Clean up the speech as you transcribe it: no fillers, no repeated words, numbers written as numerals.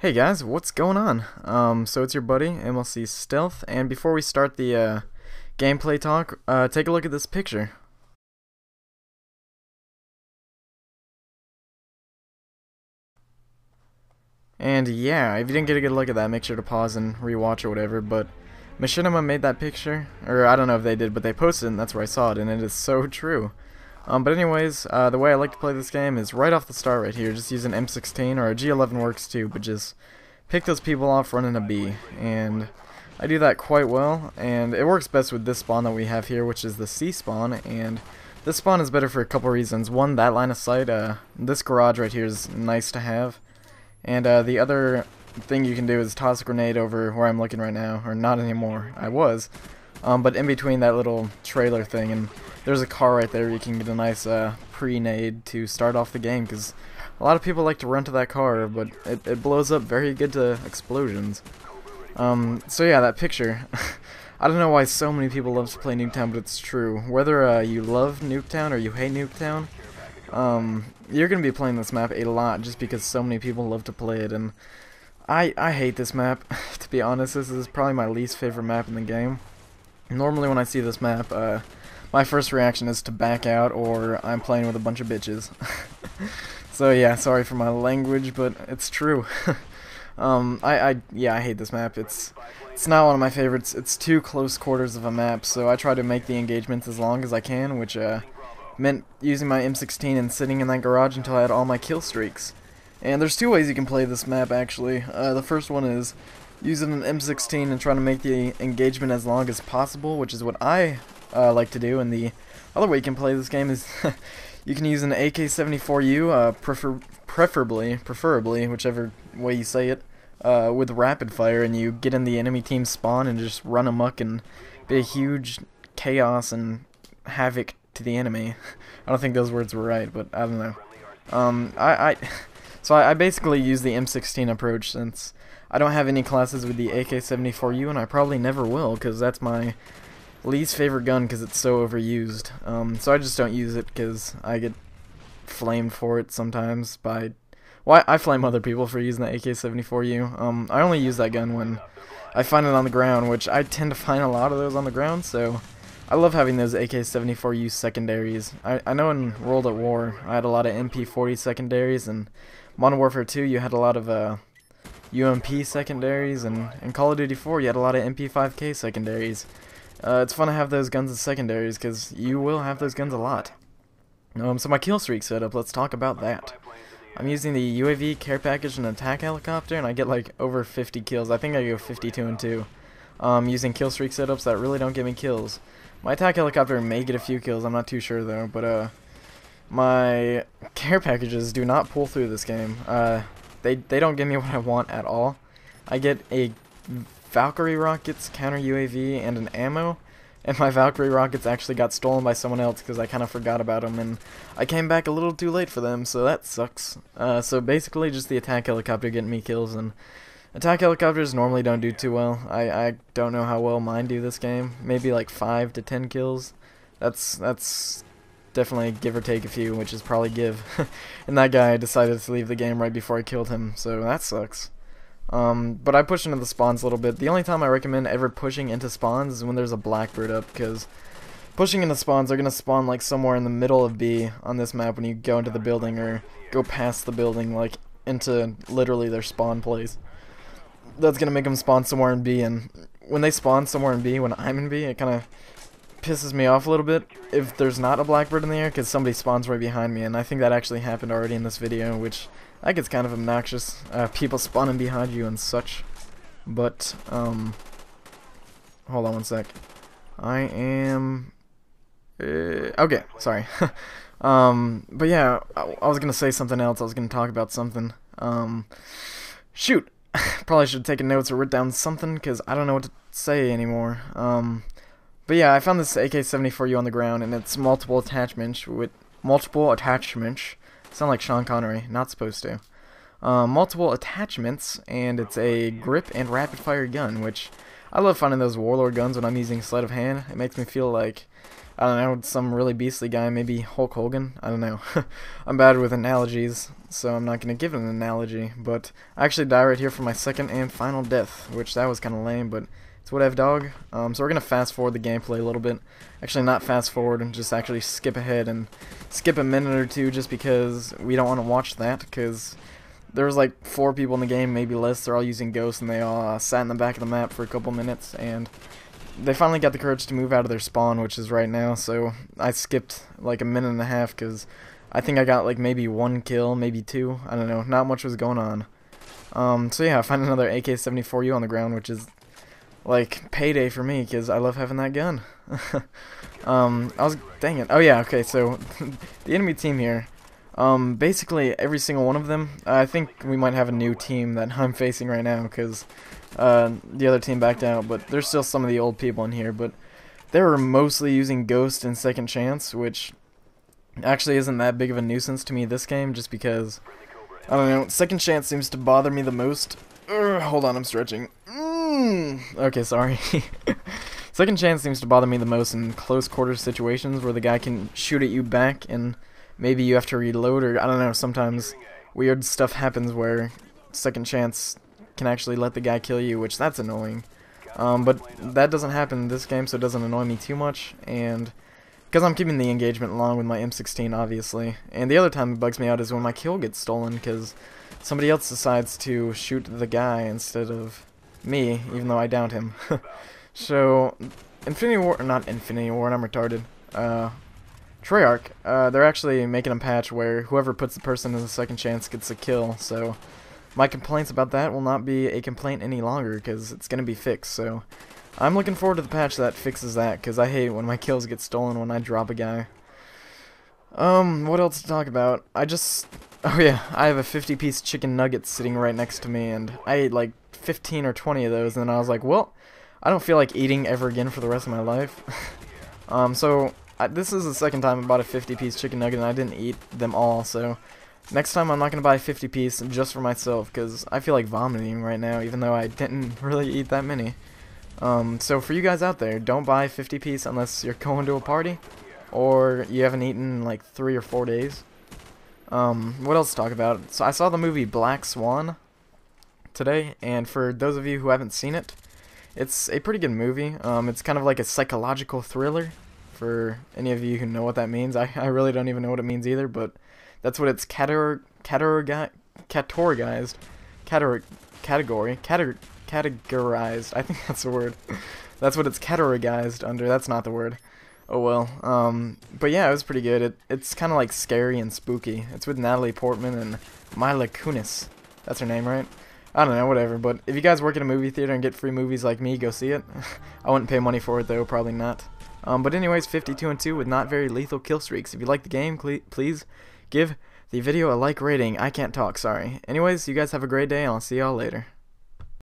Hey guys, what's going on? So it's your buddy, MLC Stealth, and before we start the gameplay talk, take a look at this picture. And yeah, if you didn't get a good look at that, make sure to pause and rewatch or whatever, but Machinima made that picture, or I don't know if they did, but they posted it and that's where I saw it, and it is so true. But anyways, the way I like to play this game is right off the start right here, just use an M16, or a G11 works too, but just pick those people off running a B, and I do that quite well, and it works best with this spawn that we have here, which is the C spawn, and this spawn is better for a couple reasons. One, that line of sight, this garage right here is nice to have, and the other thing you can do is toss a grenade over where I'm looking right now, or not anymore, I was, but in between that little trailer thing, and there's a car right there, you can get a nice pre-nade to start off the game, because a lot of people like to run to that car, but it blows up very good to explosions. So yeah, that picture. I don't know why so many people love to play Nuketown, but it's true. Whether you love Nuketown or you hate Nuketown, you're going to be playing this map a lot just because so many people love to play it, and I hate this map. To be honest, this is probably my least favorite map in the game. Normally when I see this map, my first reaction is to back out, or I'm playing with a bunch of bitches. So yeah, sorry for my language, but it's true. Yeah, I hate this map. It's not one of my favorites. It's too close quarters of a map, so I try to make the engagements as long as I can, which meant using my M16 and sitting in that garage until I had all my kill streaks. And there's two ways you can play this map, actually. The first one is using an M16 and trying to make the engagement as long as possible, which is what I like to do, and the other way you can play this game is you can use an AK-74U, preferably, whichever way you say it, with rapid fire, and you get in the enemy team spawn and just run amok and be a huge chaos and havoc to the enemy. I don't think those words were right, but I don't know. So I basically use the M16 approach, since I don't have any classes with the AK-74U, and I probably never will, because that's my least favorite gun because it's so overused. So I just don't use it because I get flamed for it sometimes by... Well, I flame other people for using the AK-74U. I only use that gun when I find it on the ground, which I tend to find a lot of those on the ground, so I love having those AK-74U secondaries. I know in World at War I had a lot of MP40 secondaries, and Modern Warfare 2 you had a lot of UMP secondaries, and in Call of Duty 4 you had a lot of MP5K secondaries. It's fun to have those guns as secondaries, because you will have those guns a lot. So my kill streak setup, let's talk about that. I'm using the UAV, care package, and attack helicopter, and I get like over 50 kills. I think I go 52 and 2. Using kill streak setups that really don't get me kills. My attack helicopter may get a few kills, I'm not too sure though, but my care packages do not pull through this game. They don't give me what I want at all. I get a Valkyrie rockets, counter UAV, and an ammo, and my Valkyrie rockets actually got stolen by someone else because I kind of forgot about them, and I came back a little too late for them, so that sucks. So basically just the attack helicopter getting me kills, and attack helicopters normally don't do too well. I don't know how well mine do this game. Maybe like 5 to 10 kills. That's definitely give or take a few, which is probably give. And that guy decided to leave the game right before I killed him, so that sucks. But I push into the spawns a little bit. The only time I recommend ever pushing into spawns is when there's a blackbird up, because pushing into spawns, they're going to spawn like somewhere in the middle of B on this map when you go into the building, or go past the building, like into literally their spawn place. That's going to make them spawn somewhere in B, and when they spawn somewhere in B, when I'm in B, it kind of pisses me off a little bit if there's not a blackbird in the air, because somebody spawns right behind me, and I think that actually happened already in this video, which that gets kind of obnoxious, people spawning behind you and such. But hold on one sec. I am okay, sorry. But yeah, I was gonna say something else. I was gonna talk about something. Shoot, probably should have taken notes or written down something, because I don't know what to say anymore. But yeah, I found this AK-74U on the ground, and it's multiple attachments. Sound like Sean Connery, not supposed to. Multiple attachments, and it's a grip and rapid fire gun, which I love finding those warlord guns when I'm using sleight of hand. It makes me feel like I don't know, some really beastly guy, maybe Hulk Hogan, I don't know. I'm bad with analogies, so I'm not going to give it an analogy, but I actually die right here for my second and final death, which that was kind of lame, but it's whatever, dog. So we're going to fast forward the gameplay a little bit. Actually, not fast forward, and just actually skip ahead and skip a minute or two just because we don't want to watch that, because there was like 4 people in the game, maybe less. They're all using ghosts, and they all sat in the back of the map for a couple minutes, and they finally got the courage to move out of their spawn, which is right now, so I skipped like a minute and a half because I think I got like maybe 1 kill, maybe 2, I don't know, not much was going on. So yeah, I found another AK-74U on the ground, which is like payday for me because I love having that gun. Dang it, oh yeah, okay, so the enemy team here, basically every single one of them, I think we might have a new team that I'm facing right now because the other team backed out, but there's still some of the old people in here, but they were mostly using Ghost and Second Chance, which actually isn't that big of a nuisance to me this game, just because, I don't know, Second Chance seems to bother me the most. Hold on, I'm stretching. Okay, sorry. Second Chance seems to bother me the most in close quarters situations where the guy can shoot at you back and maybe you have to reload, or I don't know, sometimes weird stuff happens where Second Chance can actually let the guy kill you, which that's annoying. But that doesn't happen in this game, so it doesn't annoy me too much, and because I'm keeping the engagement long with my M16, obviously. And the other time it bugs me out is when my kill gets stolen, because somebody else decides to shoot the guy instead of me, even though I downed him. So, Infinity War, not Infinity War, I'm retarded. Treyarch, they're actually making a patch where whoever puts the person in the Second Chance gets a kill, so my complaints about that will not be a complaint any longer, because it's going to be fixed, so I'm looking forward to the patch that fixes that, because I hate when my kills get stolen when I drop a guy. What else to talk about? Oh yeah, I have a 50-piece chicken nugget sitting right next to me, and I ate like 15 or 20 of those, and then I was like, well, I don't feel like eating ever again for the rest of my life. This is the second time I bought a 50-piece chicken nugget, and I didn't eat them all, so next time I'm not going to buy a 50-piece just for myself, because I feel like vomiting right now, even though I didn't really eat that many. So for you guys out there, don't buy 50-piece unless you're going to a party, or you haven't eaten in like 3 or 4 days. What else to talk about? So I saw the movie Black Swan today, and for those of you who haven't seen it, it's a pretty good movie. It's kind of like a psychological thriller, for any of you who know what that means. I really don't even know what it means either, but that's what it's categorized. I think that's the word. That's what it's categorized under. That's not the word. Oh well. But yeah, it was pretty good. It's kind of like scary and spooky. It's with Natalie Portman and Mila Kunis. That's her name, right? I don't know, whatever. But if you guys work at a movie theater and get free movies like me, go see it. I wouldn't pay money for it though, probably not. But anyways, 52-2 with not very lethal kill streaks. If you like the game, please give the video a like rating. I can't talk, sorry. Anyways, you guys have a great day, and I'll see y'all later.